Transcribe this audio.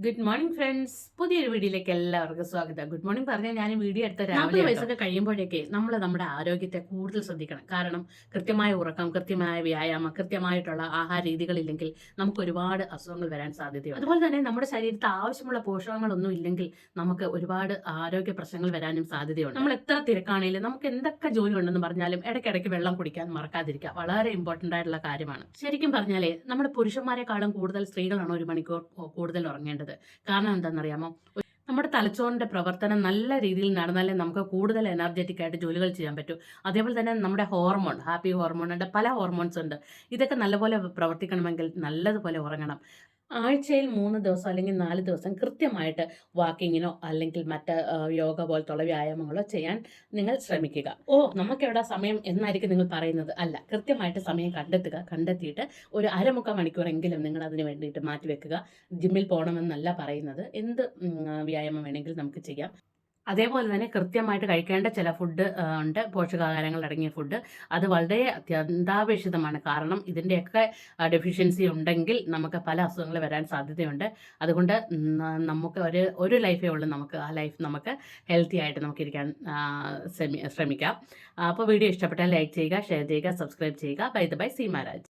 Good morning friends. പുതിയൊരു വീഡിയോയിലേക്ക് എല്ലാവർക്കും സ്വാഗതം. ഗുഡ് മോർണിംഗ് പറഞ്ഞാൽ ഞാൻ വീഡിയോ എടുത്ത രാവിലെ വയസ്സൊക്കെ കഴിയുമ്പോഴേക്ക് നമ്മൾ നമ്മുടെ ആരോഗ്യത്തെ കൂടുതൽ ശ്രദ്ധിക്കണം. കാരണം കൃത്യമായ ഉറക്കം, കൃത്യമായ വ്യായാമം, കൃത്യമായിട്ടുള്ള ആഹാര രീതികളില്ലെങ്കിൽ നമുക്ക് ഒരുപാട് അസുഖങ്ങൾ വരാൻ സാധ്യതയുണ്ട്. അതുപോലെ തന്നെ നമ്മുടെ ശരീരത്തിൽ ആവശ്യമുള്ള പോഷകങ്ങളൊന്നും ഇല്ലെങ്കിൽ നമുക്ക് ഒരുപാട് ആരോഗ്യ പ്രശ്നങ്ങൾ വരാനും സാധ്യതയുണ്ട്. നമ്മൾ എത്ര തിരക്കാണെങ്കിലും നമുക്ക് എന്തൊക്കെ ജോലി ഉണ്ടെന്ന് പറഞ്ഞാലും ഇടയ്ക്കിടയ്ക്ക് വെള്ളം കുടിക്കാൻ മറക്കാതിരിക്കുക വളരെ ഇമ്പോർട്ടൻ്റ് ആയിട്ടുള്ള കാര്യമാണ്. ശരിക്കും പറഞ്ഞാലേ നമ്മുടെ പുരുഷന്മാരെക്കാളും കൂടുതൽ സ്ത്രീകളാണ് ഒരു മണിക്കൂർ കൂടുതൽ ഉറങ്ങേണ്ടത്. കാരണം എന്താണെന്നറിയാമോ? നമ്മുടെ തലച്ചോറിന്റെ പ്രവർത്തനം നല്ല രീതിയിൽ നടന്നാലേ നമുക്ക് കൂടുതൽ എനർജറ്റിക് ആയിട്ട് ജോലികൾ ചെയ്യാൻ പറ്റൂ. അതേപോലെ തന്നെ നമ്മുടെ ഹോർമോൺ, ഹാപ്പി ഹോർമോൺ ഉണ്ട്, പല ഹോർമോൺസ് ഉണ്ട്. ഇതൊക്കെ നല്ലപോലെ പ്രവർത്തിക്കണമെങ്കിൽ നല്ലതുപോലെ ഉറങ്ങണം. ആഴ്ചയിൽ 3 ദിവസം അല്ലെങ്കിൽ 4 ദിവസം കൃത്യമായിട്ട് വാക്കിങ്ങിനോ അല്ലെങ്കിൽ മറ്റ് യോഗ പോലത്തുള്ള വ്യായാമങ്ങളോ ചെയ്യാൻ നിങ്ങൾ ശ്രമിക്കുക. നമുക്കെവിടെ സമയം എന്നായിരിക്കും നിങ്ങൾ പറയുന്നത്? അല്ല, കൃത്യമായിട്ട് സമയം കണ്ടെത്തിയിട്ട് ഒരു അരമുക്കാൽ മണിക്കൂറെങ്കിലും നിങ്ങൾ അതിന് വേണ്ടിയിട്ട് മാറ്റിവെക്കുക. ജിമ്മിൽ പോകണമെന്നല്ല പറയുന്നത്, എന്ത് വ്യായാമം വേണമെങ്കിലും നമുക്ക് ചെയ്യാം. അതേപോലെ തന്നെ കൃത്യമായിട്ട് കഴിക്കേണ്ട ചില ഫുഡ് ഉണ്ട്, പോഷകാഹാരങ്ങൾ അടങ്ങിയ ഫുഡ്. അത് വളരെ അത്യന്താപേക്ഷിതമാണ്. കാരണം ഇതിൻ്റെയൊക്കെ ഡെഫിഷ്യൻസി ഉണ്ടെങ്കിൽ നമുക്ക് പല അസുഖങ്ങൾ വരാൻ സാധ്യതയുണ്ട്. അതുകൊണ്ട് നമുക്ക് ഒരു ലൈഫേ ഉള്ളൂ. നമുക്ക് ആ ലൈഫ് നമുക്ക് ഹെൽത്തി ആയിട്ട് നമുക്കിരിക്കാൻ ശ്രമിക്കാം. അപ്പോൾ വീഡിയോ ഇഷ്ടപ്പെട്ടാൽ ലൈക്ക് ചെയ്യുക, ഷെയർ ചെയ്യുക, സബ്സ്ക്രൈബ് ചെയ്യുക. ബൈ സീമാരാജ്.